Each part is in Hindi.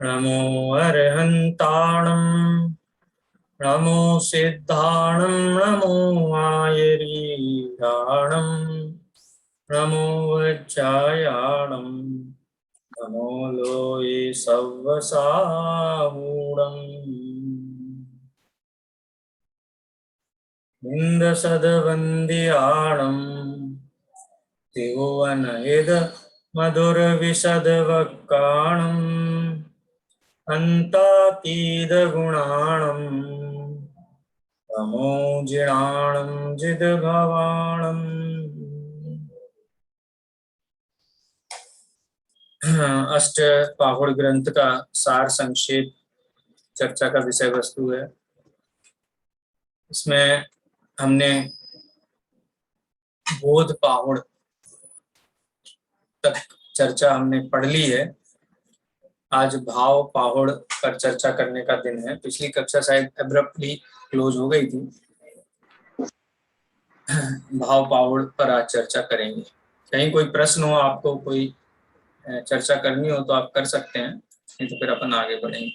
नमो अरहन्ताणं नमो सिद्धाणं नमो आयरीडाणं नमो वज्रायाणं नमो लोये सव्वसाहूणम् इन्दसदवन्द्याणं त्रिभुवनयद मधुरविशदवक्काणम् अन्तातीतगुणाणं तमोजिणाणं जितभवाणम्। अष्ट पाहुड़ ग्रंथ का सार संक्षेप चर्चा का विषय वस्तु है। इसमें हमने बोध पाहुड़ तक चर्चा हमने पढ़ ली है। आज भाव पाहुड़ पर चर्चा करने का दिन है। पिछली कक्षा शायद एब्रप्टली क्लोज हो गई थी। भाव पाहुड़ पर आज चर्चा करेंगे। कहीं कोई प्रश्न हो, आपको कोई चर्चा करनी हो तो आप कर सकते हैं, नहीं तो फिर अपन आगे बढ़ेंगे।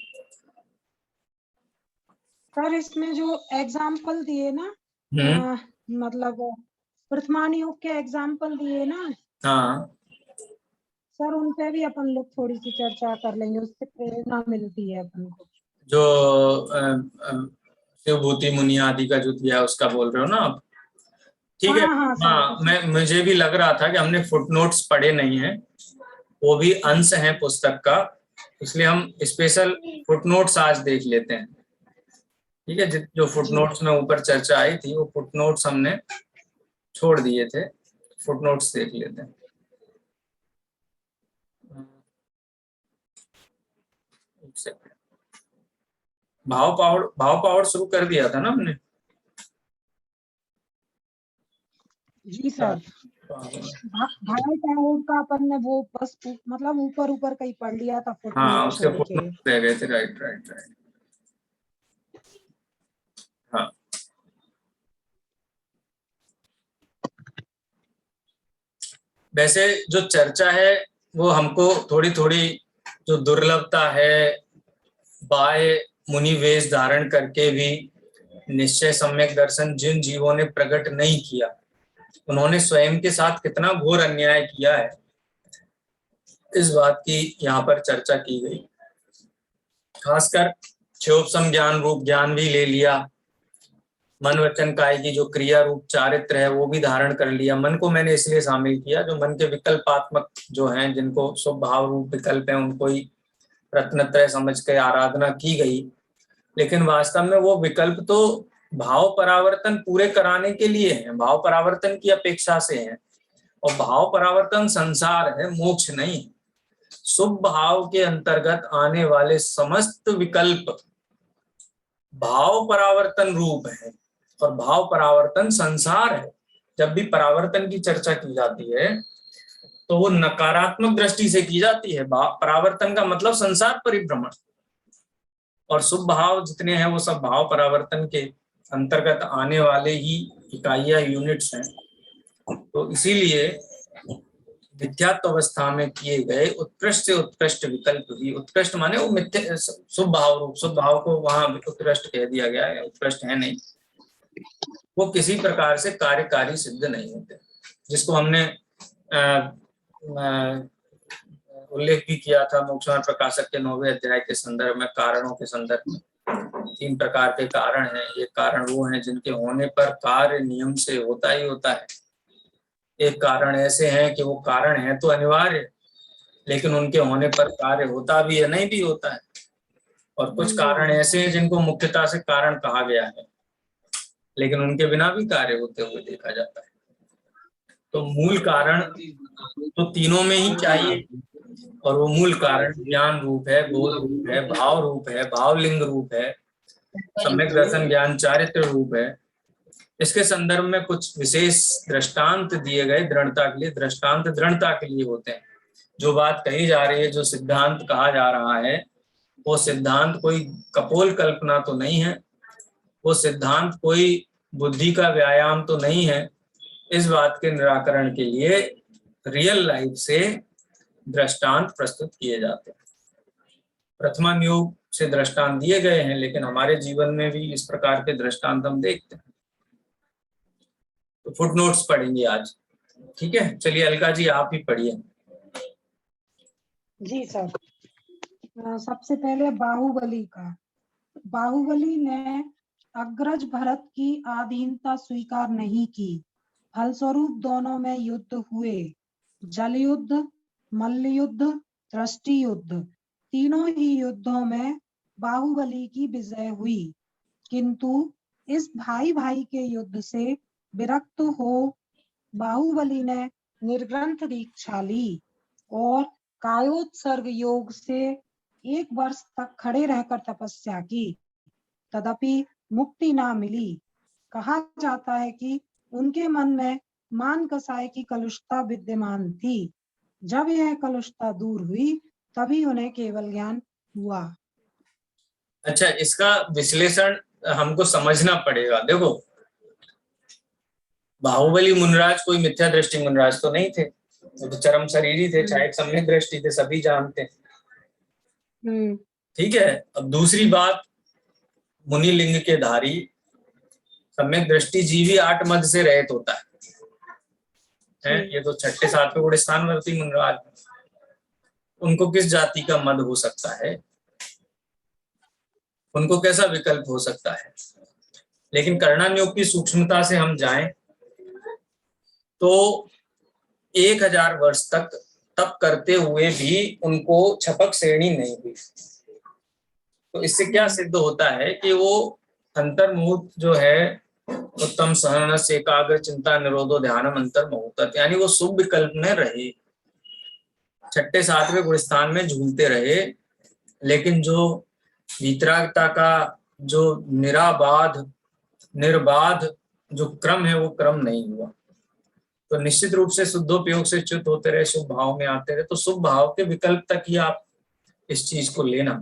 सर इसमें जो एग्जाम्पल दिए ना, मतलब वर्तमान युग के एग्जाम्पल दिए ना, हाँ सर उन पे भी अपन लोग थोड़ी सी चर्चा कर लेंगे, उससे प्रेरणा मिलती है अपन को। जो शिवभूति मुनि आदि का जो दिया उसका बोल रहे हो ना आप? ठीक है। हाँ हाँ, मुझे भी लग रहा था कि हमने फुटनोट्स पढ़े नहीं है, वो भी अंश है पुस्तक का, इसलिए हम स्पेशल फुटनोट्स आज देख लेते हैं। ठीक है, जो फुटनोट्स में ऊपर चर्चा आई थी वो फुटनोट्स हमने छोड़ दिए थे, फुटनोट्स देख लेते हैं। भाव पावड़ शुरू कर दिया था ना हमने? जी सर, भाव पाहुड़ का अपन ने वो बस मतलब ऊपर ऊपर कहीं पढ़ लिया था, हाँ, फुटनोट उसके छोड़ के फुटनोट्स रह गए थे। राइट। हाँ, वैसे जो चर्चा है वो हमको थोड़ी थोड़ी जो दुर्लभता है, बाह्य मुनि वेश धारण करके भी निश्चय सम्यक दर्शन जिन जीवों ने प्रकट नहीं किया, उन्होंने स्वयं के साथ कितना घोर अन्याय किया है, इस बात की यहाँ पर चर्चा की गई। खासकर क्षोभसम ज्ञान रूप ज्ञान भी ले लिया, मन वचन काय की जो क्रिया रूप चारित्र है वो भी धारण कर लिया। मन को मैंने इसलिए शामिल किया, जो मन के विकल्पात्मक जो हैं, जिनको स्वभाव रूप विकल्प है, उनको ही रत्नत्रय समझ के आराधना की गई, लेकिन वास्तव में वो विकल्प तो भाव परावर्तन पूरे कराने के लिए हैं, भाव परावर्तन की अपेक्षा से हैं, और भाव परावर्तन संसार है, मोक्ष नहीं। शुभ भाव के अंतर्गत आने वाले समस्त विकल्प भाव परावर्तन रूप है, और भाव परावर्तन संसार है। जब भी परावर्तन की चर्चा की जाती है तो वो नकारात्मक दृष्टि से की जाती है। परावर्तन का मतलब संसार परिभ्रमण, और शुभ भाव जितने हैं वो सब भाव परावर्तन के अंतर्गत आने वाले ही इकाइयां, यूनिट्स हैं। तो इसीलिए मिथ्यात्व अवस्था में किए गए उत्कृष्ट से उत्कृष्ट विकल्प भी, उत्कृष्ट माने वो मिथ्या शुभ भाव रूप, शुभ भाव को वहां उत्कृष्ट कह दिया गया है, उत्कृष्ट है नहीं, वो किसी प्रकार से कार्यकारी सिद्ध नहीं होते। जिसको हमने उल्लेख भी किया था मोक्षमार्ग प्रकाशक के 9वें अध्याय के संदर्भ में, कारणों के संदर्भ में। 3 प्रकार के कारण हैं। ये कारण वो हैं जिनके होने पर कार्य नियम से होता ही होता है। एक कारण ऐसे हैं कि वो कारण है तो अनिवार्य, लेकिन उनके होने पर कार्य होता भी है, नहीं भी होता है। और कुछ कारण ऐसे हैं जिनको मुख्यता से कारण कहा गया है, लेकिन उनके बिना भी कार्य होते हुए देखा जाता है। तो मूल कारण तो तीनों में ही चाहिए, और वो मूल कारण ज्ञान रूप है, बोध रूप है, भाव रूप है, भावलिंग रूप है, सम्यक दर्शन ज्ञान चारित्र रूप है। इसके संदर्भ में कुछ विशेष दृष्टांत दिए गए दृढ़ता के लिए। दृष्टांत दृढ़ता के लिए होते हैं। जो बात कही जा रही है, जो सिद्धांत कहा जा रहा है, वो सिद्धांत कोई कपोल कल्पना तो नहीं है, वो सिद्धांत कोई बुद्धि का व्यायाम तो नहीं है। इस बात के निराकरण के लिए रियल लाइफ से दृष्टांत प्रस्तुत किए जाते हैं। प्रथमा योग से दृष्टांत दिए गए हैं, लेकिन हमारे जीवन में भी इस प्रकार के दृष्टांत हम देखते हैं। तो फुटनोट्स पढ़ेंगे आज, ठीक है। चलिए अलका जी आप ही पढ़िए। जी सर। सबसे पहले बाहुबली का। बाहुबली ने अग्रज भरत की अधीनता स्वीकार नहीं की, फलस्वरूप दोनों में युद्ध हुए। जल युद्ध, मल्ल युद्ध, दृष्टि युद्ध, तीनों ही युद्धों में बाहुबली की विजय हुई। किंतु इस भाई भाई के युद्ध से विरक्त हो बाहुबली ने निर्ग्रंथ दीक्षा ली और कायोत्सर्ग योग से 1 वर्ष तक खड़े रहकर तपस्या की, तदपि मुक्ति ना मिली। कहा जाता है कि उनके मन में मान कसाय की कलुषता विद्यमान थी। जब यह कलुषता दूर हुई तभी उन्हें केवल ज्ञान हुआ। अच्छा, इसका विश्लेषण हमको समझना पड़ेगा। देखो, बाहुबली मुनराज कोई मिथ्या दृष्टि मुनराज तो नहीं थे, वो तो चरम शरीरी थे, चाहे एक सम्यक दृष्टि थे, सभी जानते हैं। ठीक है। अब दूसरी बात, मुनि लिंग के धारी सम्यक दृष्टि जीवी 8 मद से रहित होता है। ये तो 6ठे 7वें गुण स्थानवर्ती मुनराज, उनको किस जाति का मद हो सकता है, उनको कैसा विकल्प हो सकता है। लेकिन कर्णानुयोग की सूक्ष्मता से हम जाएं तो 1000 वर्ष तक तप करते हुए भी उनको छपक श्रेणी नहीं हुई। तो इससे क्या सिद्ध होता है कि वो अंतर्मुहूर्त जो है, उत्तम सहन से एकाग्र चिंता निरोधो ध्यानम अंतर्मुहूर्त, यानी वो शुभ विकल्प में रहे, 6ठे 7वें गुण स्थान में झूलते रहे, लेकिन जो वीतरागता का जो निर्बाध जो क्रम है वो क्रम नहीं हुआ। तो निश्चित रूप से शुद्धोपयोग से च्युत होते रहे, शुभ भाव में आते रहे। तो शुभ भाव के विकल्प तक ही आप इस चीज को लेना,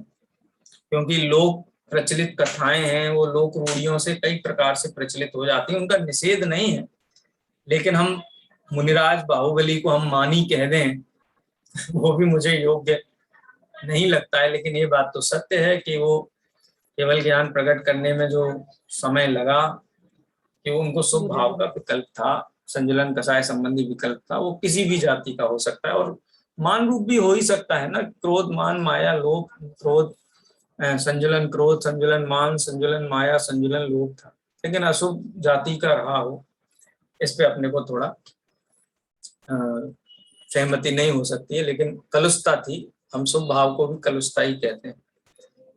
क्योंकि लोक प्रचलित कथाएं हैं, वो लोक रूढ़ियों से कई प्रकार से प्रचलित हो जाती हैं, उनका निषेध नहीं है। लेकिन हम मुनिराज बाहुबली को हम मानी कह दें वो भी मुझे योग्य नहीं लगता है। लेकिन ये बात तो सत्य है कि वो केवल ज्ञान प्रकट करने में जो समय लगा, कि वो उनको शुभ भाव का विकल्प था, संजुलन कसाय संबंधी विकल्प था, वो किसी भी जाति का हो सकता है और मान रूप भी हो ही सकता है ना। क्रोध मान माया लोभ, क्रोध संजुलन क्रोध, संजुलन मान, संजुलन माया, संजुलन लोभ था। लेकिन अशुभ जाति का रहा हो, इस पे अपने को थोड़ा सहमति नहीं हो सकती है। लेकिन कलुषता थी, हम शुभ भाव को भी कलुषता ही कहते हैं।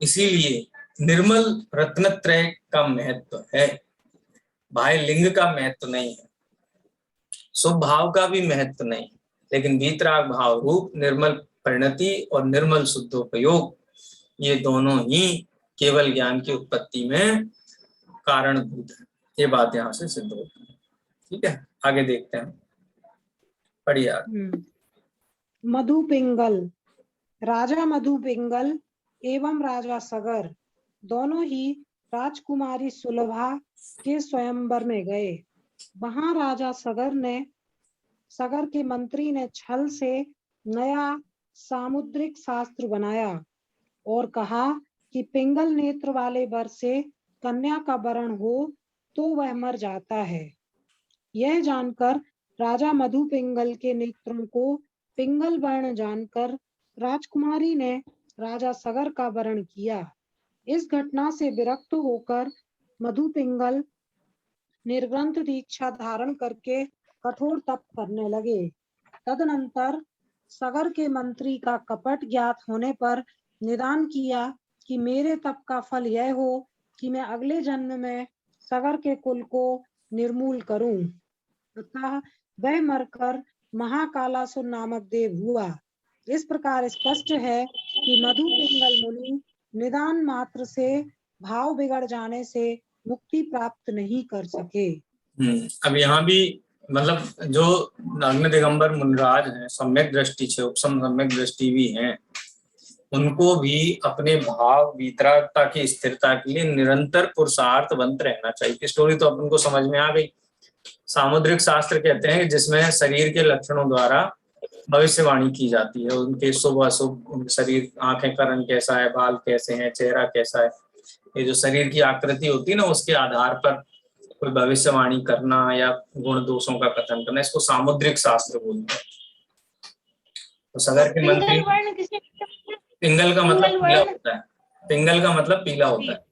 इसीलिए निर्मल रत्नत्रय का महत्व है, बाह्य लिंग का महत्व नहीं है, शुभ भाव का भी महत्व नहीं, लेकिन वीतराग भाव रूप निर्मल परिणति और निर्मल शुद्धोपयोग, ये दोनों ही केवल ज्ञान की उत्पत्ति में कारणभूत है। ये बात यहाँ से सिद्ध होती है। ठीक है, आगे देखते हैं, पढ़िए। मधु पिंगल। राजा मधु पिंगल एवं राजा सगर दोनों ही राजकुमारी सुलभा के स्वयंवर में गए। वहां राजा सगर के मंत्री ने छल से नया सामुद्रिक शास्त्र बनाया और कहा कि पिंगल नेत्र वाले वर से कन्या का वरण हो तो वह मर जाता है। यह जानकर राजा मधु पिंगल के नेत्रों को पिंगल वर्ण जानकर राजकुमारी ने राजा सगर का वरण किया। इस घटना से विरक्त होकर मधु पिंगल निर्ग्रंथ दीक्षा धारण करके कठोर तप करने लगे। तदनंतर सगर के मंत्री का कपट ज्ञात होने पर निदान किया कि मेरे तप का फल यह हो कि मैं अगले जन्म में सगर के कुल को निर्मूल करूं। अतः वह मरकर महाकालासुर नामक देव हुआ। इस प्रकार स्पष्ट है कि मधु पिंगल मुनि निदान मात्र से भाव बिगड़ जाने से मुक्ति प्राप्त नहीं कर सके। अब यहाँ भी मतलब जो अग्नि दिगंबर मुनराज हैं, सम्यक दृष्टि से उपसम सम्यक दृष्टि भी हैं, उनको भी अपने भाव वीतरागता की स्थिरता के लिए निरंतर पुरुषार्थवंत रहना चाहिए। स्टोरी तो अपन को समझ में आ गई। सामुद्रिक शास्त्र कहते हैं जिसमें शरीर के लक्षणों द्वारा भविष्यवाणी की जाती है, उनके शुभ अशुभ, शरीर, आंखें का रंग कैसा है, बाल कैसे हैं, चेहरा कैसा है, ये जो शरीर की आकृति होती है ना, उसके आधार पर कोई भविष्यवाणी करना या गुण दोषों का कथन करना, इसको सामुद्रिक शास्त्र बोलते हैं। तो सगर के मंत्री, पिंगल वर्ण किसे, पिंगल का मतलब पिंगल पीला वर्ण, होता है, पिंगल का मतलब पीला होता है।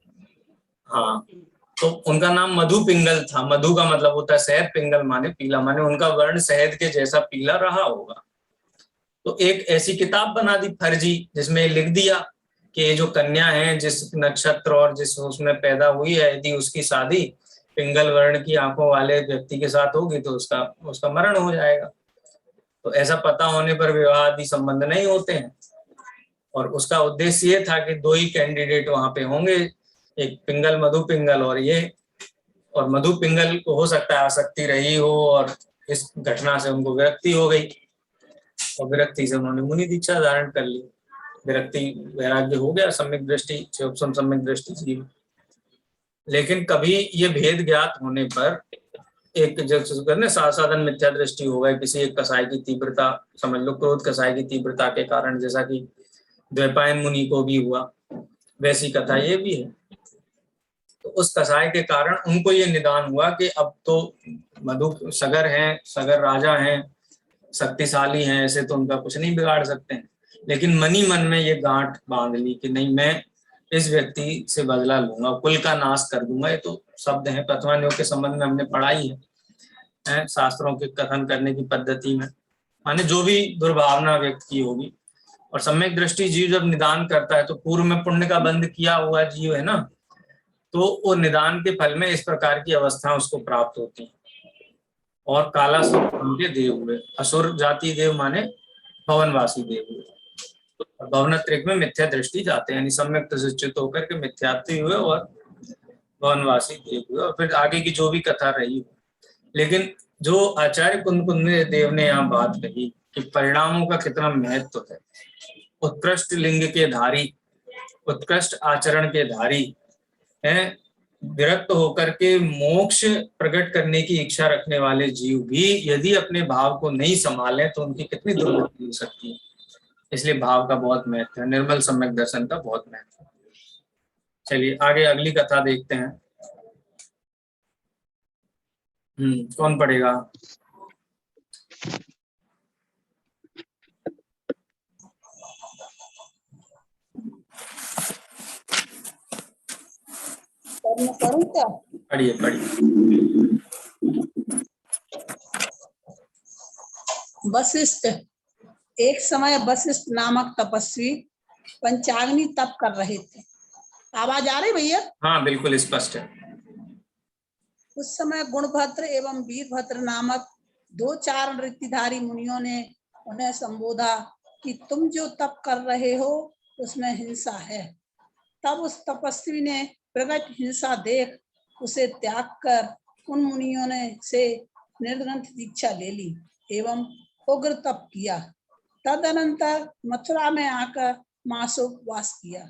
हाँ, तो उनका नाम मधु पिंगल था। मधु का मतलब होता है शहद, पिंगल माने पीला, माने उनका वर्ण शहद के जैसा पीला रहा होगा। तो एक ऐसी किताब बना दी फर्जी, जिसमें लिख दिया कि ये जो कन्या है, जिस नक्षत्र और जिस उसमें पैदा हुई है, यदि उसकी शादी पिंगल वर्ण की आंखों वाले व्यक्ति के साथ होगी तो उसका उसका मरण हो जाएगा। तो ऐसा पता होने पर विवाह आदि संबंध नहीं होते हैं। और उसका उद्देश्य ये था कि दो ही कैंडिडेट वहां पे होंगे, एक पिंगल मधु पिंगल और ये, और मधु पिंगल को हो सकता है आसक्ति रही हो और इस घटना से उनको विरक्ति हो गई, और विरक्ति से उन्होंने मुनि दीक्षा धारण कर ली। विरक्ति वैराग्य हो गया, सम्यक दृष्टि सम्यक दृष्टि जीव। लेकिन कभी ये भेद ज्ञात होने पर एक जैसे साधन मिथ्या दृष्टि हो गई, किसी एक कसाई की तीव्रता, समझ लो क्रोध कसाई की तीव्रता के कारण, जैसा कि द्वैपायन मुनि को भी हुआ, वैसी कथा ये भी है। तो उस कसाई के कारण उनको ये निदान हुआ कि अब तो मधु सगर हैं, सगर राजा हैं, शक्तिशाली हैं, ऐसे तो उनका कुछ नहीं बिगाड़ सकते हैं। लेकिन मनी मन में ये गांठ बांध ली कि नहीं, मैं इस व्यक्ति से बदला लूंगा, कुल का नाश कर दूंगा। ये तो शब्द है, प्रथमा योग के संबंध में हमने पढ़ाई है शास्त्रों के कथन करने की पद्धति में, माने जो भी दुर्भावना व्यक्त की होगी। और सम्यक दृष्टि जीव जब निदान करता है तो पूर्व में पुण्य का बंध किया हुआ जीव है ना, तो वो निदान के फल में इस प्रकार की अवस्था उसको प्राप्त होती है। और काला के देव हुए, असुर जाति देव माने भवनवासी देव हुए। भवनत्रिक में मिथ्या दृष्टि जाते हैं, यानी सम्यक दृष्टित होकर के मिथ्यात्व हुए और भवनवासी देव हुए, और फिर आगे की जो भी कथा रही। लेकिन जो आचार्य कुंद देव ने यहाँ बात कही कि परिणामों का कितना महत्व है, उत्कृष्ट लिंग के धारी, उत्कृष्ट आचरण के धारी हैं, विरक्त होकर के मोक्ष प्रकट करने की इच्छा रखने वाले जीव भी यदि अपने भाव को नहीं संभाले तो उनकी कितनी दुर्गति हो सकती है। इसलिए भाव का बहुत महत्व है, निर्मल सम्यक दर्शन का बहुत महत्व है। चलिए आगे अगली कथा देखते हैं। कौन पढ़ेगा? पढ़िए पढ़िए। वशिष्ठ। एक समय वशिष्ठ नामक तपस्वी पंचाग्नि तप कर रहे थे। आवाज आ रही भैया? हाँ बिल्कुल स्पष्ट है। उस समय गुणभद्र एवं वीरभद्र नामक दो चार ऋतिधारी मुनियों ने उन्हें संबोधा कि तुम जो तप कर रहे हो उसमें हिंसा है। तब उस तपस्वी ने प्रकट हिंसा देख उसे त्याग कर उन मुनियों ने से निर्ग्रंथ दीक्षा ले ली एवं उग्र तप किया। तदनंतर मथुरा में आकर मासोपवास किया।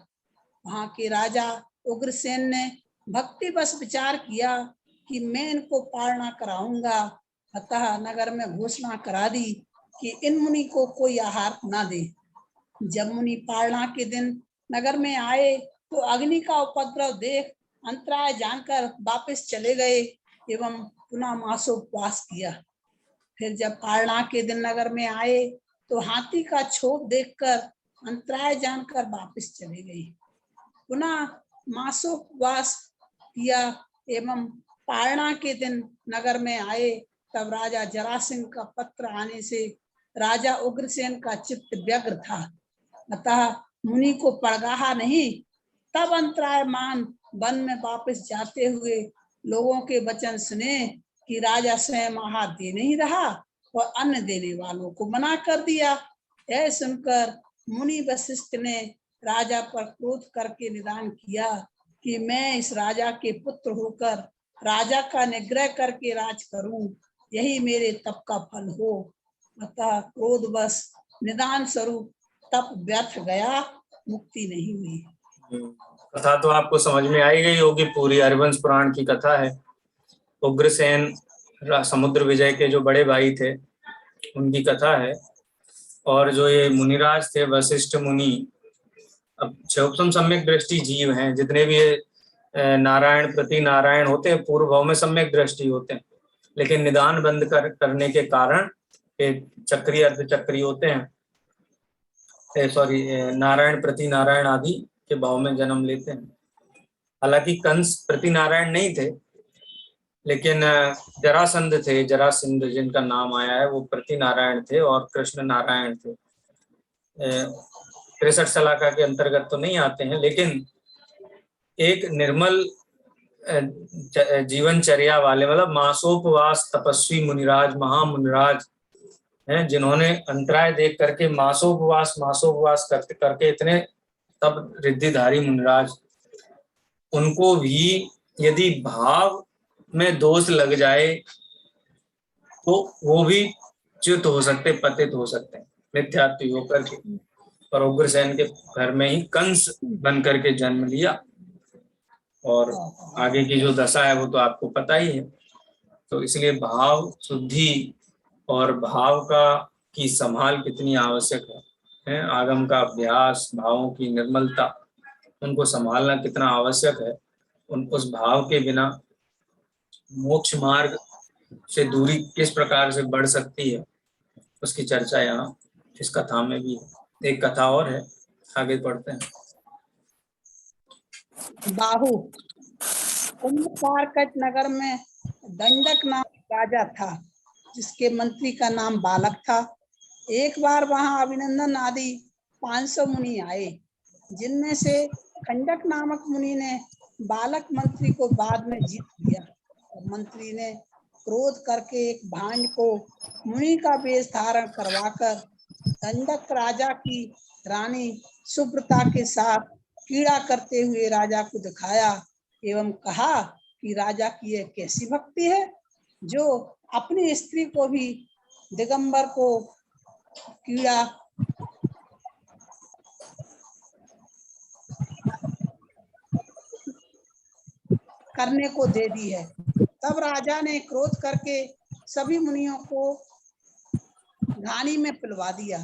वहां के राजा उग्रसेन ने भक्ति बस विचार किया कि मैं इनको पालना कराऊंगा। अतः नगर में घोषणा करा दी कि इन मुनि को कोई आहार न दे। जब मुनि पालना के दिन नगर में आए तो अग्नि का उपद्रव देख अंतराय जानकर वापस चले गए एवं पुनः मासोपवास किया। फिर जब पालना के दिन नगर में आए तो हाथी का छोप देखकर अंतराय जानकर वापस चले गए। पुनः मासोपवास किया एवं पालना के दिन नगर में आए। तब राजा जरासिंह का पत्र आने से राजा उग्रसेन का चित्त व्यग्र था, अतः मुनि को पड़गाहा नहीं। तब अंतराय मान वन में वापस जाते हुए लोगों के वचन सुने कि राजा स्वयं आहार दे नहीं रहा और अन्न देने वालों को मना कर दिया। यह सुनकर मुनि वशिष्ठ ने राजा पर क्रोध करके निदान किया कि मैं इस राजा के पुत्र होकर राजा का निग्रह करके राज करूं, यही मेरे तप का फल हो। अतः क्रोधवश निदान स्वरूप तप व्यर्थ गया, मुक्ति नहीं हुई। कथा तो आपको समझ में आई गई होगी, पूरी हरिवंश पुराण की कथा है। उग्रसेन समुद्र विजय के जो बड़े भाई थे उनकी कथा है। और जो ये मुनिराज थे वशिष्ठ मुनि, अब क्षोभम सम्यक दृष्टि जीव हैं, जितने भी ये नारायण प्रति नारायण होते हैं पूर्व भाव में सम्यक दृष्टि होते हैं, लेकिन निदान बंद करने के कारण ये चक्री अर्ध चक्री होते हैं, सॉरी नारायण प्रति नारायण आदि के भाव में जन्म लेते हैं। हालांकि कंस प्रति नारायण नहीं थे, लेकिन जरासंध थे, जरासंध जिनका नाम आया है वो प्रति नारायण थे और कृष्ण नारायण थे। 63 सलाका के अंतर्गत तो नहीं आते हैं, लेकिन एक निर्मल जीवनचर्या वाले, मतलब मासोपवास तपस्वी मुनिराज, महामुनिराज हैं, जिन्होंने अंतराय देख करके मासोपवास करके इतने तब रिद्धिधारी मुनिराज, उनको भी यदि भाव में दोष लग जाए तो वो भी च्युत हो सकते, पतित हो सकते हैं मिथ्यात्व होकर के। और उग्रसेन के घर में ही कंस बन करके जन्म लिया, और आगे की जो दशा है वो तो आपको पता ही है। तो इसलिए भाव शुद्धि और भाव की संभाल कितनी आवश्यक है, आगम का अभ्यास, भावों की निर्मलता, उनको संभालना कितना आवश्यक है। उस भाव के बिना मोक्ष मार्ग से दूरी किस प्रकार से बढ़ सकती है, उसकी चर्चा यहाँ इस कथा में भी है। एक कथा और है, आगे पढ़ते हैं। बाहु। कुंभकारकट नगर में दंडक नाम राजा था, जिसके मंत्री का नाम बालक था। एक बार वहां अभिनंदन आदि 500 मुनि आए, जिनमें से खंडक नामक मुनि ने बालक मंत्री को बाद में जीत लिया। और मंत्री ने क्रोध करके एक भांड को मुनि का वेश धारण करवाकर दंडक राजा की रानी सुब्रता के साथ क्रीड़ा करते हुए राजा को दिखाया एवं कहा कि राजा की यह कैसी भक्ति है, जो अपनी स्त्री को भी दिगंबर को क्रीड़ा करने को दे दी है। तब राजा ने क्रोध करके सभी मुनियों को घानी में पिलवा दिया।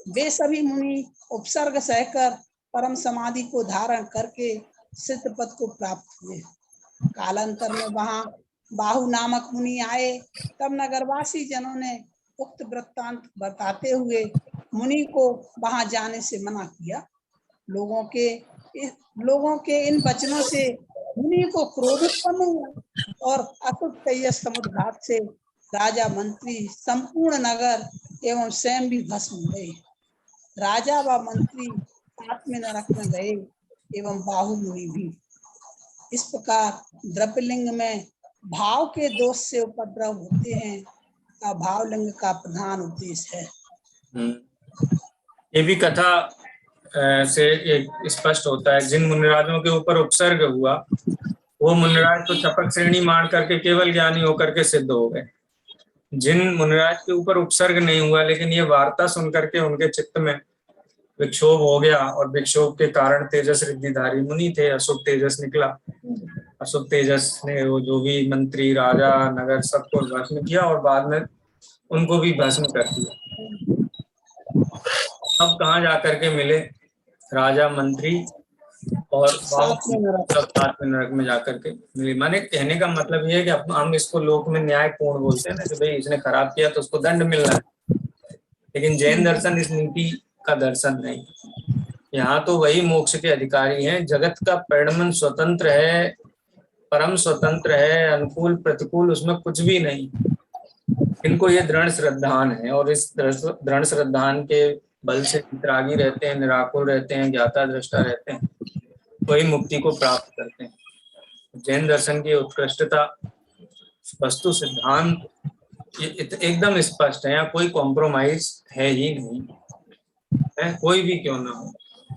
वे सभी मुनि उपसर्ग सहकर परम समाधि को धारण करके सिद्ध पद को प्राप्त हुए। कालांतर में वहां बाहु नामक मुनि आए। तब नगरवासी जनों ने उक्त वृत्तांत बताते हुए मुनि को वहां जाने से मना किया। लोगों के इन वचनों से मुनि को क्रोध उत्पन्न हुआ और अशुभ तेजस समुद्घात से राजा, मंत्री, संपूर्ण नगर एवं स्वयं भी भस्म हो गए। राजा व मंत्री साथ में नरक में गए एवं बाहु मुनि भी। इस प्रकार द्रव्यलिंग में भाव के दोष से उपद्रव होते हैं, का भावलिंग का प्रधान उद्देश्य है। ये भी कथा से एक स्पष्ट होता है, जिन मुनिराजों के ऊपर उपसर्ग हुआ वो मुनिराज तो चपक श्रेणी मार करके केवल ज्ञानी होकर के सिद्ध हो गए। जिन मुनिराज के ऊपर उपसर्ग नहीं हुआ, लेकिन ये वार्ता सुन करके उनके चित्त में विक्षोभ हो गया, और विक्षोभ के कारण तेजस रिद्धिधारी मुनि थे, अशुभ तेजस निकला। अशुभ तेजस ने वो जो भी मंत्री, राजा, नगर सबको भस्म किया और बाद में उनको भी भस्म कर दिया। अब कहाँ जाकर के मिले? राजा, मंत्री और साथ में नरक में जाकर के मिले। माने कहने का मतलब ये है कि हम इसको लोक में न्यायपूर्ण बोलते हैं ना, कि भाई इसने खराब किया तो उसको दंड मिलना है, लेकिन जैन दर्शन इस नीति का दर्शन नहीं। यहाँ तो वही मोक्ष के अधिकारी हैं। जगत का परिणमन स्वतंत्र है, परम स्वतंत्र है, अनुकूल प्रतिकूल उसमें कुछ भी नहीं। इनको ये दृढ़ श्रद्धान है, और इस दृढ़ श्रद्धान के बल से वितरागी रहते हैं, निराकुल रहते हैं, ज्ञाता दृष्टा रहते हैं, वही मुक्ति को प्राप्त करते हैं। जैन दर्शन की उत्कृष्टता, वस्तु सिद्धांत एकदम स्पष्ट है, यहाँ कोई कॉम्प्रोमाइज है ही नहीं है, कोई भी क्यों ना हो।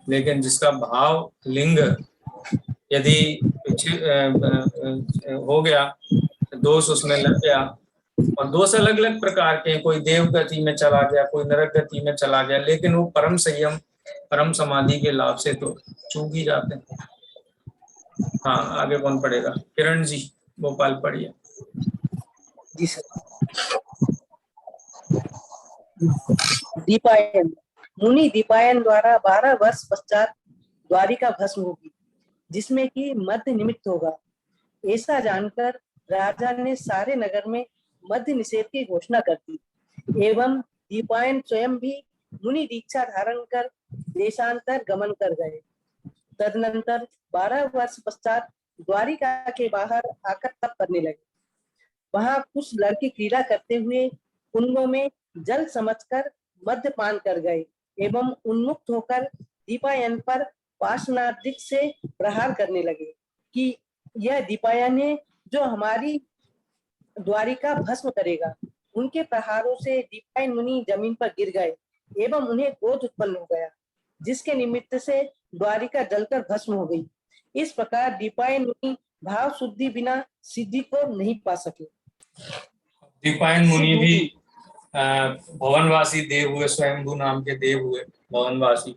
लेकिन जिसका भाव लिंग यदि हो गया, दोष उसमें लग गया, और दोष अलग अलग प्रकार के, कोई देव गति में चला गया, कोई नरक गति में चला गया, लेकिन वो परम संयम, परम समाधि के लाभ से तो चूक ही जाते हैं। हाँ, आगे कौन पढ़ेगा? किरण जी भोपाल पढ़िए। जी सर। दीपायन, मुनि दीपायन द्वारा 12 वर्ष पश्चात द्वारिका भस्म होगी, जिसमें कि मद्य निमित्त होगा। ऐसा जानकर राजा ने सारे नगर में मद्य निषेध की घोषणा कर दी एवं दीपायन स्वयं भी मुनि दीक्षा धारण कर देशांतर गमन कर गए। तदनंतर 12 वर्ष पश्चात द्वारिका के बाहर आकर तप करने लगे। वहां कुछ लड़के क्रीड़ा करते हुए कुंडों में जल समझकर मद्यपान कर गए एवं उन्मुक्त होकर दीपायन पर पाशनादिक से प्रहार करने लगे कि यह दीपायन है जो हमारी द्वारिका भस्म करेगा। उनके प्रहारों से दीपायन मुनि जमीन पर गिर गए एवं उन्हें क्रोध उत्पन्न हो गया, जिसके निमित्त से द्वारिका जलकर भस्म हो गई। इस प्रकार दीपायन मुनि भाव शुद्धि बिना सिद्धि को नहीं पा सके। दीपायन मुनि भी भवनवासी देव हुए, स्वयंभू नाम के देव हुए, भवनवासी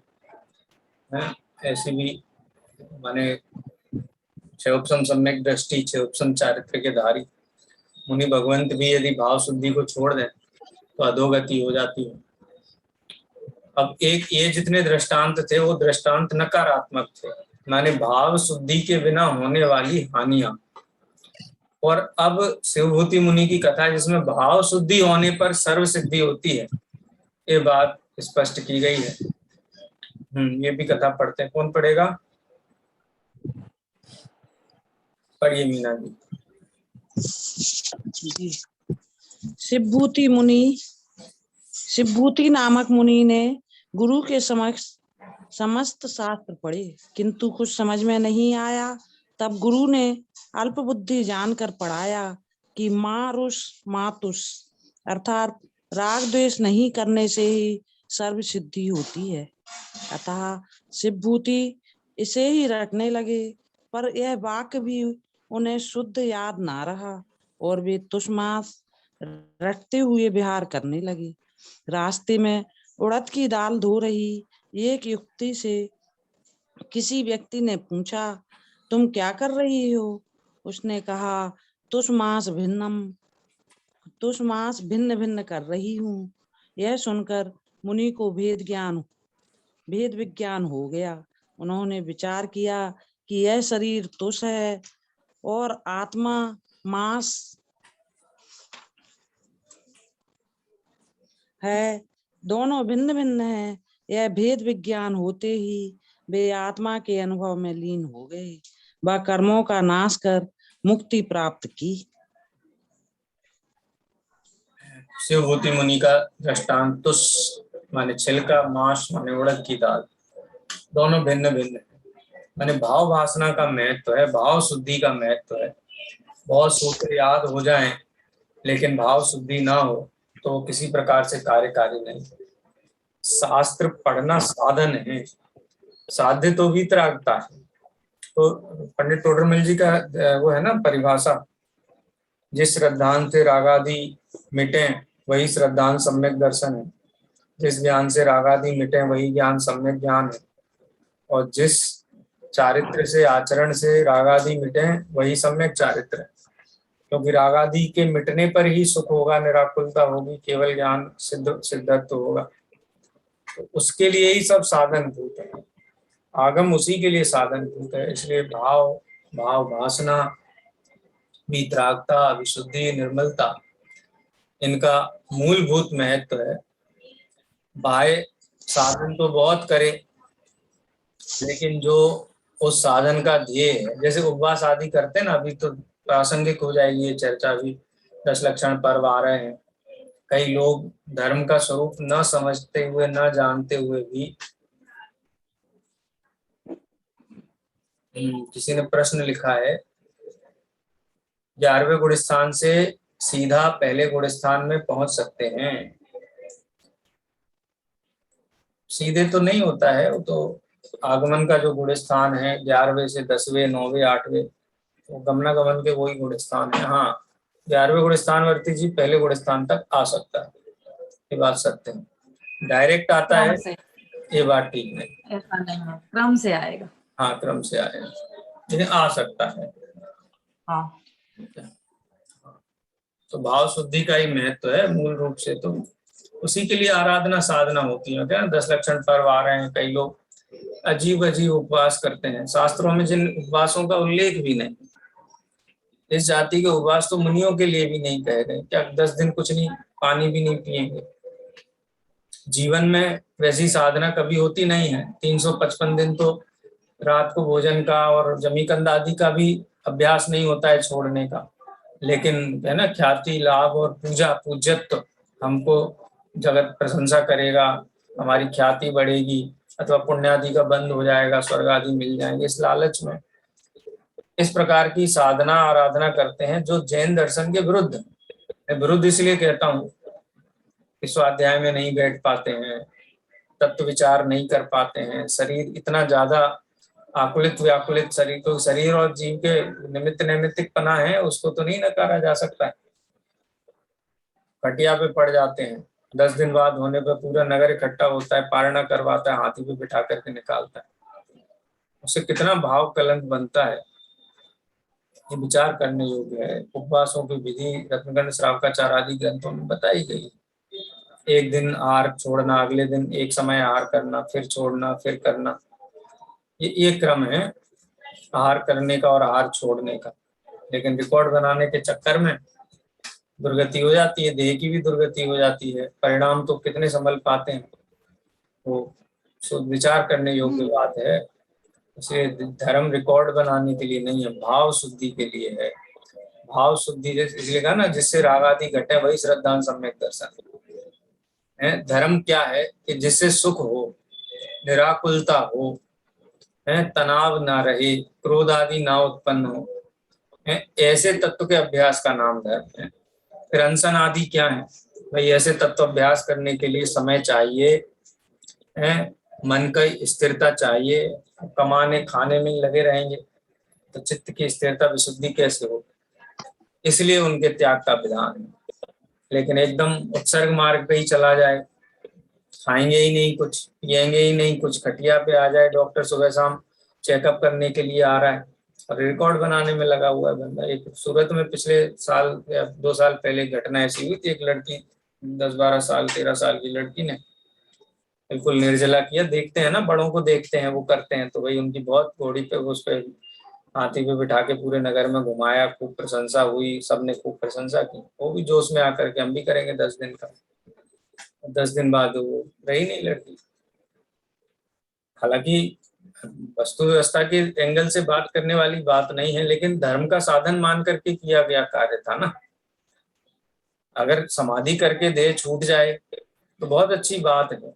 है। ऐसे भी माने क्षयोपम सम्यक दृष्टि, क्षयोपम चारित्र के धारी मुनि भगवंत भी यदि भाव शुद्धि को छोड़ दें तो अधोगति हो जाती है। अब एक ये जितने दृष्टांत थे वो दृष्टांत नकारात्मक थे, माने भाव शुद्धि के बिना होने वाली हानियां। और अब शिवभूति मुनि की कथा जिसमें भाव शुद्धि होने पर सर्व सिद्धि होती है, ये बात स्पष्ट की गई है। ये भी कथा पढ़ते हैं। कौन पढ़ेगा? पढ़िए मीना जी। शिवभूति नामक मुनि ने गुरु के समक्ष समस्त शास्त्र पढ़े, किंतु कुछ समझ में नहीं आया। तब गुरु ने अल्प बुद्धि जानकर पढ़ाया कि मारुष मातुष अर्थात राग द्वेष नहीं करने से ही सर्व सिद्धि होती है। अतः शिवभूति इसे ही रटने लगे, पर यह वाक्य भी उन्हें शुद्ध याद ना रहा और वे तुषमास रटते हुए विहार करने लगे। रास्ते में उड़द की दाल धो रही एक युवती से किसी व्यक्ति ने पूछा, तुम क्या कर रही हो? उसने कहा, तुषमास भिन्न भिन्न कर रही हूँ। यह सुनकर मुनि को भेद विज्ञान हो गया। उन्होंने विचार किया कि यह शरीर तुष है और आत्मा मांस है, दोनों भिन्न भिन्न है। यह भेद विज्ञान होते ही वे आत्मा के अनुभव में लीन हो गए। वह कर्मों का नाश कर मुक्ति प्राप्त की। शिवभूति मुनि का दृष्टांत तुष माने छिलका, मांस माने उड़द की दाल, दोनों भिन्न भिन्न है। माने भाव वासना का महत्व है, भाव शुद्धि का महत्व है। बहुत सूत्र याद हो जाएं लेकिन भाव शुद्धि ना हो तो किसी प्रकार से कार्यकारी नहीं। शास्त्र पढ़ना साधन है, साध्य तो वीतरागता है। तो पंडित टोडरमल जी का वो है ना परिभाषा, जिस श्रद्धांत से रागादि मिटे वही श्रद्धांत सम्यक दर्शन है, जिस ज्ञान से रागादि मिटे वही ज्ञान सम्यक ज्ञान है, और जिस चारित्र से आचरण से रागादि मिटे वही सम्यक चारित्र है। क्योंकि रागादि के मिटने पर ही सुख होगा, निराकुलता होगी, केवल ज्ञान सिद्धत्व होगा। तो उसके लिए ही सब साधन भूत है, आगम उसी के लिए साधन भूत है। इसलिए भाव वासना, वीतरागता, विशुद्धि, निर्मलता, इनका मूलभूत महत्व है। बाह्य साधन तो बहुत करे, लेकिन जो उस साधन का ध्येय है, जैसे उपवास आदि करते हैं ना, अभी तो प्रासंगिक हो जाएगी ये चर्चा भी, 10 लक्षण पर्व आ रहे हैं। कई लोग धर्म का स्वरूप न समझते हुए, न जानते हुए भी, किसी ने प्रश्न लिखा है, 11वें गुण स्थान से सीधा पहले गुण स्थान में पहुंच सकते हैं। सीधे तो नहीं होता है, वो तो आगमन का जो गुण स्थान है 11वें से 10वें, 9वें, 8वें, वो गमनागमन के वही गुण स्थान है। हाँ, 11वें गुण स्थानवर्ती जी पहले गुण स्थान तक आ सकता है, ये बात सत्य है। डायरेक्ट आता है ये बात ठीक नहीं, ऐसा नहीं है, क्रम से आएगा। हाँ, क्रम से आएगा, लेकिन आ सकता है। हाँ, तो भाव शुद्धि का ही महत्व है मूल रूप से। तो उसी के लिए आराधना साधना होती है क्या। 10 लक्षण पर्व आ रहे हैं, कई लोग अजीब अजीब उपवास करते हैं, शास्त्रों में जिन उपवासों का उल्लेख भी नहीं। इस जाति के उपवास तो मुनियों के लिए भी नहीं कहे गए। क्या 10 दिन कुछ नहीं, पानी भी नहीं पिएंगे? जीवन में वैसी साधना कभी होती नहीं है। 355 दिन तो रात को भोजन का और जमीकंद आदि का भी अभ्यास नहीं होता है छोड़ने का। लेकिन है ना, ख्याति लाभ और पूजा पूज्यत्व हमको जगत प्रशंसा करेगा, हमारी ख्याति बढ़ेगी, अथवा पुण्यादि का बंद हो जाएगा, स्वर्ग आदि मिल जाएंगे, इस लालच में इस प्रकार की साधना आराधना करते हैं जो जैन दर्शन के विरुद्ध है। मैं विरुद्ध इसलिए कहता हूँ कि स्वाध्याय में नहीं बैठ पाते हैं, तत्व विचार नहीं कर पाते हैं, शरीर इतना ज्यादा आकुलित व्याकुलित, शरीर तो शरीर और जीव के निमित्त नैमित्तिक पना है, उसको तो नहीं नकारा जा सकता है। खटिया पे पड़ जाते हैं, 10 दिन बाद होने पर पूरा नगर इकट्ठा होता है, पारणा करवाता है, हाथी पे बिठा करके निकालता है। उससे कितना भाव कलंक बनता है, ये विचार करने योग्य है। उपवासों की विधि रत्नगंध श्रावकाचार आदि ग्रंथों में बताई गई। एक दिन आहार छोड़ना, अगले दिन एक समय आहार करना, फिर छोड़ना, फिर करना, ये क्रम है आहार करने का और आहार छोड़ने का। लेकिन रिकॉर्ड बनाने के चक्कर में दुर्गति हो जाती है, देह की भी दुर्गति हो जाती है, परिणाम तो कितने संभल पाते हैं। तो विचार करने योग्य बात है। इसे धर्म रिकॉर्ड बनाने के लिए नहीं है, भाव शुद्धि के लिए है। भाव शुद्धि इसलिए कहा ना, जिससे राग आदि घटे वही श्रद्धा सम्यक दर्शन है। धर्म क्या है कि जिससे सुख हो, निराकुलता हो, तनाव ना रहे, क्रोध आदि ना उत्पन्न हो, ऐसे तत्व के अभ्यास का नाम धर्म है। फिर अनशन आदि क्या है भाई? ऐसे तत्व अभ्यास करने के लिए समय चाहिए, मन का स्थिरता चाहिए। कमाने खाने में लगे रहेंगे तो चित्त की स्थिरता विशुद्धि कैसे हो? इसलिए उनके त्याग का विधान है। लेकिन एकदम उत्सर्ग मार्ग पे ही चला जाए, खाएंगे ही नहीं कुछ, पिएंगे ही नहीं कुछ, खटिया पे आ जाए, डॉक्टर सुबह शाम चेकअप करने के लिए आ रहा है और रिकॉर्ड बनाने में लगा हुआ है बंदा। एक सूरत में पिछले साल या 2 साल पहले घटना ऐसी हुई थी, एक लड़की 10-12 साल 13 साल की लड़की ने बिल्कुल निर्जला किया। देखते हैं ना, बड़ों को देखते हैं वो करते हैं, तो भाई उनकी बहुत घोड़ी पे उस पे हाथी पे बिठा के पूरे नगर में घुमाया, खूब प्रशंसा हुई, सबने खूब प्रशंसा की। वो भी जोश में आकर के हम भी करेंगे 10 दिन का। 10 दिन बाद वो रही नहीं लड़की। हालांकि वस्तु व्यवस्था के एंगल से बात करने वाली बात नहीं है, लेकिन धर्म का साधन मान करके किया गया कार्य था ना। अगर समाधि करके देह छूट जाए तो बहुत अच्छी बात है,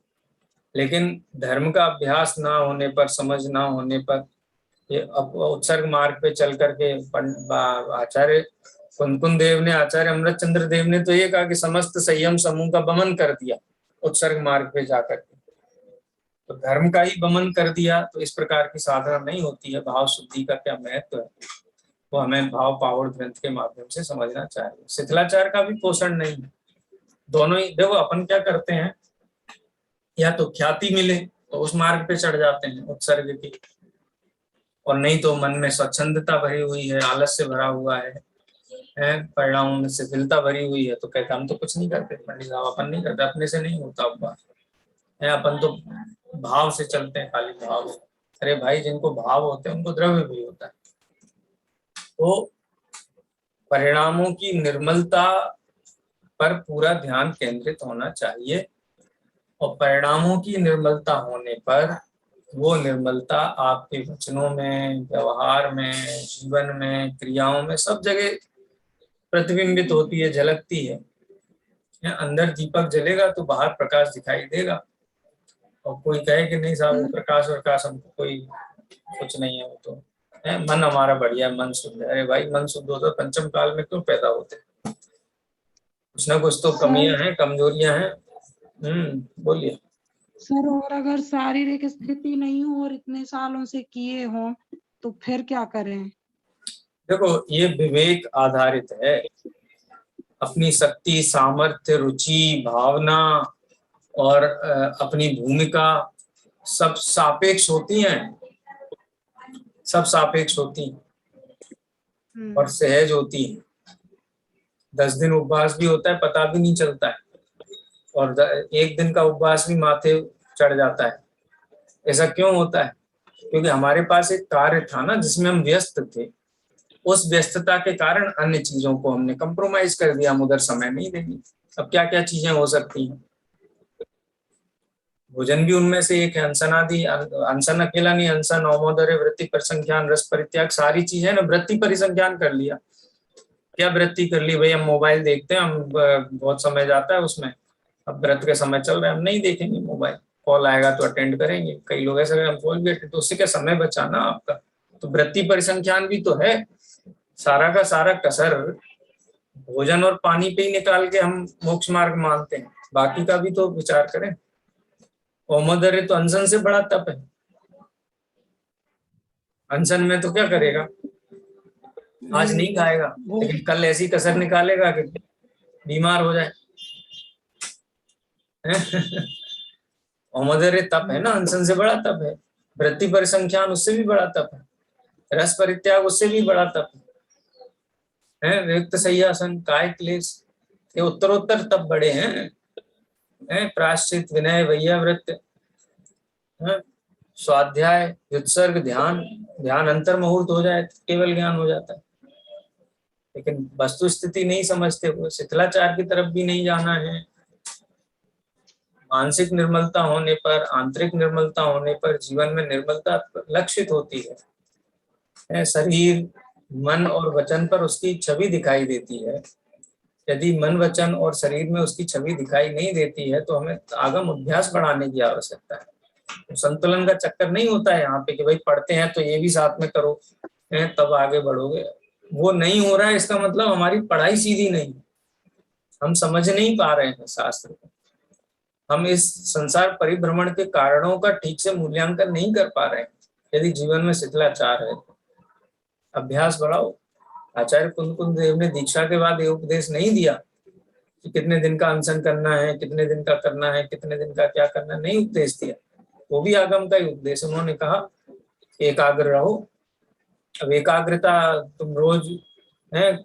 लेकिन धर्म का अभ्यास ना होने पर, समझ ना होने पर, ये उत्सर्ग मार्ग पे चल करके आचार्य कुंकुन देव ने, आचार्य अमृतचंद्र देव ने तो ये कहा कि समस्त संयम समूह का बमन कर दिया उत्सर्ग मार्ग पे जाकर के। तो धर्म का ही बमन कर दिया, तो इस प्रकार की साधना नहीं होती है। भाव शुद्धि का क्या महत्व है वो हमें भाव पावड़ ग्रंथ के माध्यम से समझना चाहिए। शिथिलाचार का भी पोषण नहीं है। दोनों ही देखो, अपन क्या करते हैं, या तो ख्याति मिले तो उस मार्ग पे चढ़ जाते हैं उत्सर्ग की, और नहीं तो मन में स्वच्छंदता भरी हुई है, आलस से भरा हुआ है, परिणामों में शिथिलता भरी हुई है, तो कहते हम तो कुछ नहीं करते पंडित साहब, अपन नहीं करते, अपने से नहीं होता उपवास, अपन तो भाव से चलते हैं, खाली भाव। अरे भाई, जिनको भाव होते हैं उनको द्रव्य भी होता है। तो परिणामों की निर्मलता पर पूरा ध्यान केंद्रित होना चाहिए, और परिणामों की निर्मलता होने पर वो निर्मलता आपके वचनों में, व्यवहार में, जीवन में, क्रियाओं में, सब जगह प्रतिबिंबित होती है, झलकती है। अंदर दीपक जलेगा तो बाहर प्रकाश दिखाई देगा। और कोई कहे कि नहीं साहब, प्रकाश हमको कोई कुछ नहीं है, वो तो है, मन हमारा बढ़िया, मन शुद्ध है। अरे भाई, मन शुद्ध होता पंचम काल में क्यों पैदा होते? कुछ ना कुछ तो कमियां हैं, कमजोरियां हैं। बोलिए सर। और अगर शारीरिक स्थिति नहीं हो और इतने सालों से किए हो तो फिर क्या करें? देखो, ये विवेक आधारित है। अपनी शक्ति, सामर्थ्य, रुचि, भावना और अपनी भूमिका सब सापेक्ष होती हैं, सब सापेक्ष होती हैं और सहज होती हैं। 10 दिन उपवास भी होता है, पता भी नहीं चलता है। और एक दिन का उपवास भी माथे चढ़ जाता है। ऐसा क्यों होता है? क्योंकि हमारे पास एक कार्य था ना जिसमें हम व्यस्त थे, उस व्यस्तता के कारण अन्य चीजों को हमने कंप्रोमाइज कर दिया, हम उधर समय नहीं देंगे। अब क्या क्या चीजें हो सकती हैं? भोजन भी उनमें से एक है। अनशनादि, अनशन अकेला नहीं, अनशन, औमोदर्य, वृत्ति परिसंख्यान, रस परित्याग, सारी चीजें ना। वृत्ति परिसंख्यान कर लिया, क्या वृत्ति कर ली भाई? हम मोबाइल देखते हैं, हम बहुत समय जाता है उसमें। अब व्रत के समय चल रहा है, हम नहीं देखेंगे मोबाइल, कॉल आएगा तो अटेंड करेंगे। कई लोग ऐसे हम कॉल भी अटेंड, तो उससे क्या समय बचा ना आपका। तो वृत्ति परिसंख्यान भी तो है। सारा का सारा कसर भोजन और पानी पे ही निकाल के हम मोक्ष मार्ग मानते हैं, बाकी का भी तो विचार करें। औमोदर्य तो अनशन से बड़ा तप है। अनशन में तो क्या करेगा? आज नहीं खाएगा, लेकिन कल ऐसी कसर निकालेगा कि बीमार हो जाए। औमोदर्य तप है ना, अनशन से बड़ा तप है। वृत्ति परिसंख्यान उससे भी बड़ा तप है। रस परित्याग उससे भी बड़ा तप है। वियुक्त सय्यासन, काय क्लेश, ये उत्तरोत्तर तप बड़े हैं। प्रायश्चित, विनय, वैयावृत्त, स्वाध्याय, व्युत्सर्ग, ध्यान। ध्यान अंतर मुहूर्त हो जाए तो केवल ज्ञान हो जाता है। लेकिन वस्तु स्थिति नहीं समझते हुए शिथिलाचार की तरफ भी नहीं जाना है। मानसिक निर्मलता होने पर, आंतरिक निर्मलता होने पर जीवन में निर्मलता लक्षित होती है। शरीर, मन और वचन पर उसकी छवि दिखाई देती है। यदि मन, वचन और शरीर में उसकी छवि दिखाई नहीं देती है तो हमें आगम अभ्यास बढ़ाने की आवश्यकता है। तो संतुलन का चक्कर नहीं होता है यहाँ पे कि भाई पढ़ते हैं तो ये भी साथ में करो तब आगे बढ़ोगे। वो नहीं हो रहा है, इसका मतलब हमारी पढ़ाई सीधी नहीं, हम समझ नहीं पा रहे हैं शास्त्र को। हम इस संसार परिभ्रमण के कारणों का ठीक से मूल्यांकन नहीं कर पा रहे हैं। यदि जीवन में शिथिलाचार है तो अभ्यास बढ़ाओ। आचार्य कुंद देव ने दीक्षा के बाद ये उपदेश नहीं दिया कि कितने दिन का अनशन करना है, कितने दिन का करना है, कितने दिन का क्या करना, नहीं उपदेश दिया। वो भी आगम का ही उपदेश। उन्होंने कहा एकाग्र रहो। अब एकाग्रता, तुम रोज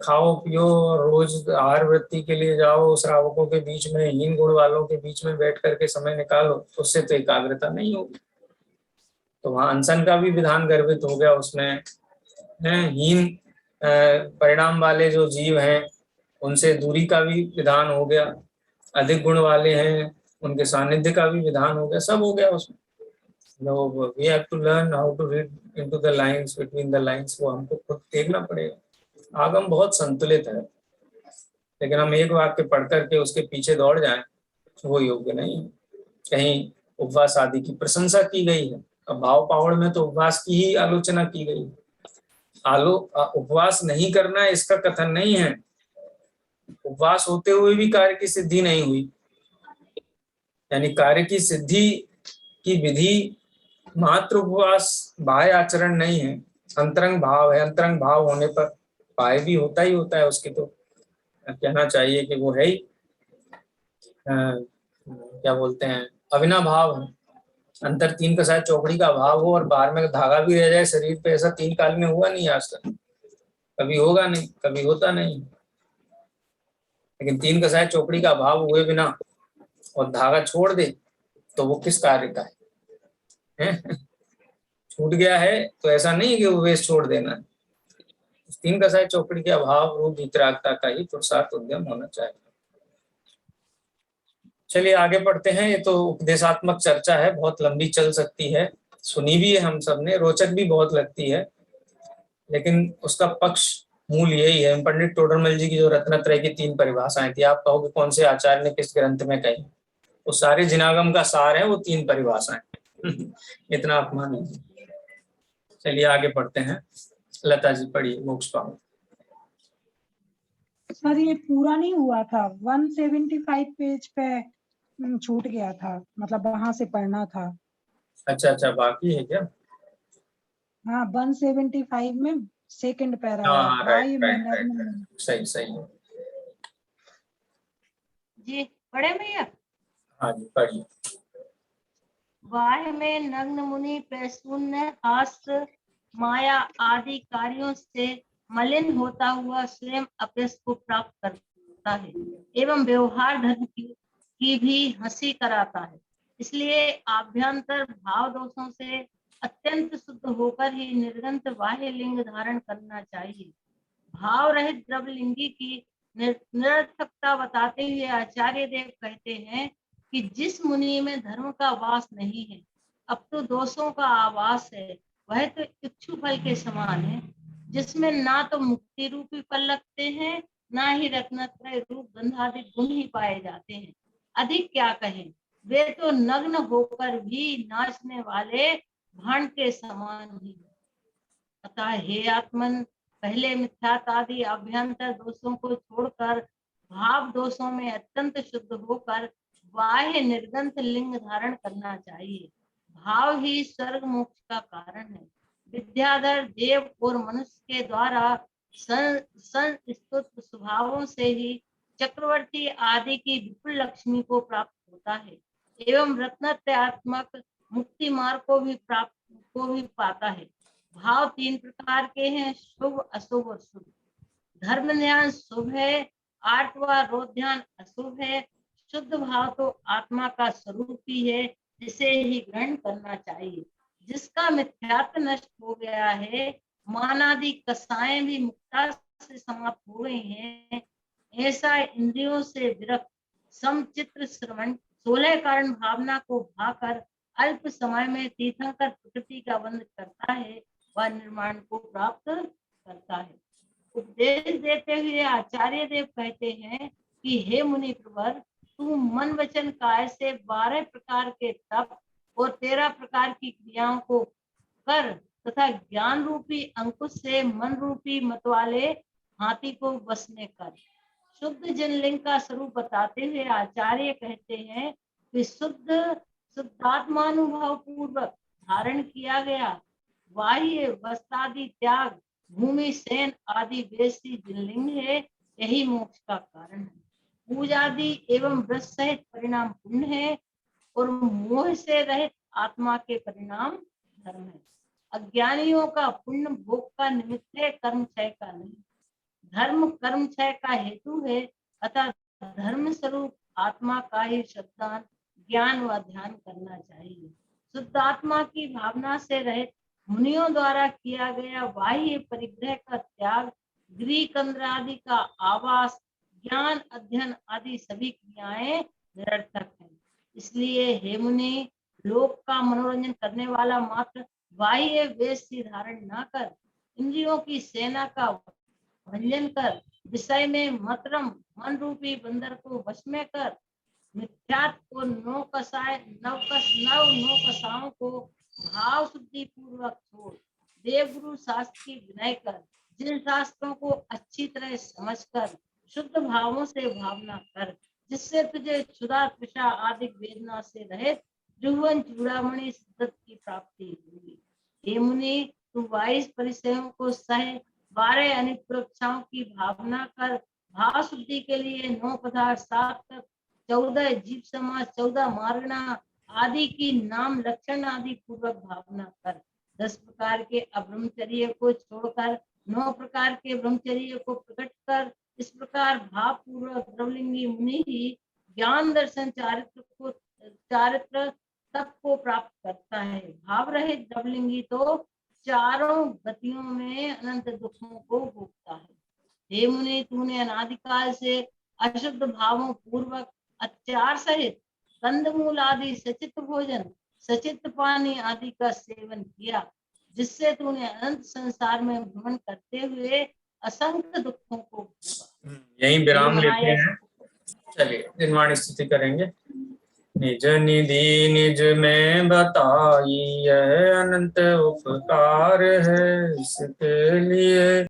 खाओ पियो, रोज आहार वृत्ति के लिए जाओ, श्रावकों के बीच में, हीन गुण वालों के बीच में बैठ करके समय निकालो, उससे तो एकाग्रता नहीं होगी। तो वहां अनशन का भी विधान गर्भित हो गया उसमें। हीन परिणाम वाले जो जीव हैं उनसे दूरी का भी विधान हो गया। अधिक गुण वाले हैं उनके सानिध्य का भी विधान हो गया, सब हो गया उसमें। No, we have to learn how to read into the lines, between the lines, वो हमको खुद देखना पड़ेगा। आगम बहुत संतुलित है, लेकिन हम एक वाक्य पढ़ करके उसके पीछे दौड़ जाएं वो योग्य नहीं है। कहीं उपवास आदि की प्रशंसा की गई है, अब भाव पावड़ में तो उपवास की ही आलोचना की गई है। उपवास नहीं करना है इसका कथन नहीं है। उपवास होते हुए भी कार्य की सिद्धि नहीं हुई, यानी कार्य की सिद्धि की विधि मात्र उपवास, बाह्य आचरण नहीं है, अंतरंग भाव है। अंतरंग भाव होने पर बाह्य भी होता ही होता है, उसकी तो कहना चाहिए कि वो है ही क्या बोलते हैं, अविनाभाव है। अंतर तीन का शायद चौकड़ी का भाव हो और बाहर में धागा भी रह जाए शरीर पे, ऐसा तीन काल में हुआ नहीं आज तक, कभी होगा नहीं, कभी होता नहीं। लेकिन तीन का शायद चौकड़ी का भाव हुए बिना और धागा छोड़ दे तो वो किस कार्य का है? छूट गया है तो ऐसा नहीं कि वो वेश छोड़ देना है। तीन का शायद चौकड़ी के अभाव रूप वितरागता का ही पुरुषार्थ उद्यम होना चाहिए। चलिए आगे पढ़ते हैं। ये तो उपदेशात्मक चर्चा है, बहुत लंबी चल सकती है, सुनी भी है हम सब ने, रोचक भी बहुत लगती है, लेकिन उसका पक्ष मूल यही है। पंडित टोडरमल जी की जो रत्नत्रय की तीन परिभाषाएं थी, आप कहोगे कौन से आचार्य ने किस ग्रंथ में कही, वो सारे जिनागम का सार है वो तीन परिभाषाएं। इतना आप मान लीजिए। चलिए आगे पढ़ते हैं। लता जी पढ़िए मोक्ष पाओ। सर ये पूरा नहीं हुआ था, 175 पेज पे छूट गया था, मतलब वहां से पढ़ना था। अच्छा बाकी है क्या? हाँ 175 में सेकंड पैरा है। हाँ राइट, सही है जी। पढ़े भैया? हाँ जी पढ़िए। वाह में नग्न मुनि प्रसून्न हास्य माया आदि कार्यों से मलिन होता हुआ स्वयं अभ्यस को प्राप्त करता है एवं व्यवहार धर्म की की भी हंसी कराता है। इसलिए आभ्यंतर भाव दोषों से अत्यंत शुद्ध होकर ही निर्गंत बाह्य लिंग धारण करना चाहिए। भाव रहित द्रवलिंगी की निरर्थकता बताते हुए आचार्य देव कहते हैं कि जिस मुनि में धर्म का वास नहीं है, अब तो दोषों का आवास है, वह तो इच्छु फल के समान है, जिसमें ना तो मुक्ति रूपी फल लगते हैं, ना ही रत्नत्रय रूप गंधादि गुण ही पाए जाते हैं। अधिक क्या कहें, वे तो नग्न होकर भी नाचने वाले भांड के समान ही। अतः हे आत्मन, पहले मिथ्यात्व आदि अभ्यंतर दोषों को छोड़कर भाव दोषों में अत्यंत शुद्ध होकर बाह्य निर्गंथ लिंग धारण करना चाहिए। भाव ही स्वर्ग मोक्ष का कारण है। विद्याधर देव और मनुष्य के द्वारा संस्तुत स्वभावों से ही चक्रवर्ती आदि की विपुल लक्ष्मी को प्राप्त होता है एवं रत्नत्रयात्मक मुक्ति मार्ग को भी पाता है। भाव तीन प्रकार के हैं, शुभ, अशुभ और शुभ। धर्म ध्यान शुभ है, आर्त व रोध ध्यान अशुभ है। शुद्ध भाव तो आत्मा का स्वरूप ही है, जिसे ही ग्रहण करना चाहिए। जिसका मिथ्यात्व नष्ट हो गया है, मानादि कसाएं भी मुक्ता से समाप्त हो गई हैं, ऐसा इंद्रियों से विरक्त समचित्र श्रवण 16 कारण भावना को भाकर अल्प समय में तीर्थंकर प्रकृति का बंध करता है व निर्माण को प्राप्त करता है। उपदेश देते हुए आचार्य देव कहते हैं कि हे मुनि प्रवर, तू मन वचन काय से 12 प्रकार के तप और 13 प्रकार की क्रियाओं को कर तथा ज्ञान रूपी अंकुश से मन रूपी मतवाले हाथी को वश में कर। शुद्ध जनलिंग का स्वरूप बताते हुए आचार्य कहते हैं कि शुद्धात्मानुभव पूर्वक धारण किया गया बाह्य वस्त्रादि त्याग भूमि सेन आदि वेशी जनलिंग है, यही मोक्ष का कारण है। पूजादि एवं व्रत सहित परिणाम पुण्य है और मोह से रहित आत्मा के परिणाम धर्म है। अज्ञानियों का पुण्य भोग का निमित्त है, कर्म क्षय का नहीं। धर्म कर्म क्षय का हेतु है, अतः धर्म स्वरूप आत्मा का ही श्रद्धान ज्ञान व ध्यान करना चाहिए। शुद्ध आत्मा की भावना से रहित मुनियों द्वारा किया गया बाह्य परिग्रह का त्याग, गृह कंद्र आदि का आवास, ज्ञान अध्ययन आदि सभी क्रियाएं निरर्थक हैं। इसलिए हे मुनि, लोक का मनोरंजन करने वाला मात्र बाह्य वेश धारण न कर, इंद्रियों की सेना का भंजन कर, विषय में मतरम मन रूपी बंदर को वश में कर, मिथ्यात्व और नौ कसाओं को भाव शुद्धि पूर्वक छोड़, देवगुरु शास्त्र की विनय कर, जिन शास्त्रों को अच्छी तरह समझकर शुद्ध भावों से भावना कर, जिससे तुझे क्षुधा तृषा आदि वेदना से रहित जुवन चूड़ामणि सिद्धत की प्राप्ति होगी। हे मुनि, तू 22 परिचयों को सह 12 अनित्योत्साहों की भावना कर, भाव शुद्धि के लिए 9 पदार्थ 7 तक 14 जीव समाज 14 मार्गना आदि की नाम लक्षण आदि पूर्वक भावना कर। 10 प्रकार के अब्रह्मचर्य को छोड़कर 9 प्रकार के ब्रह्मचर्य को प्रकट कर। इस प्रकार भाव पूर्वक द्रवलिंगी मुनि ही ज्ञान दर्शन चारित्र तप को प्राप्त करता है। भाव रहित द्रवलिंगी तो चारों गतियों में अनंत दुखों को भोगता है। हे मुनि, तूने अनादिकाल से अशुद्ध भावों पूर्वक अत्याचार सहित कंदमूल आदि सचित भोजन, सचित पानी आदि का सेवन किया, जिससे तूने अनंत संसार में भ्रमण करते हुए असंख्य दुखों को भोगा। यहीं विराम लेते हैं। चलिए निर्माण स्थिति करेंगे। निज निधि निज में बताई, यह अनंत उपकार है, इसके लिए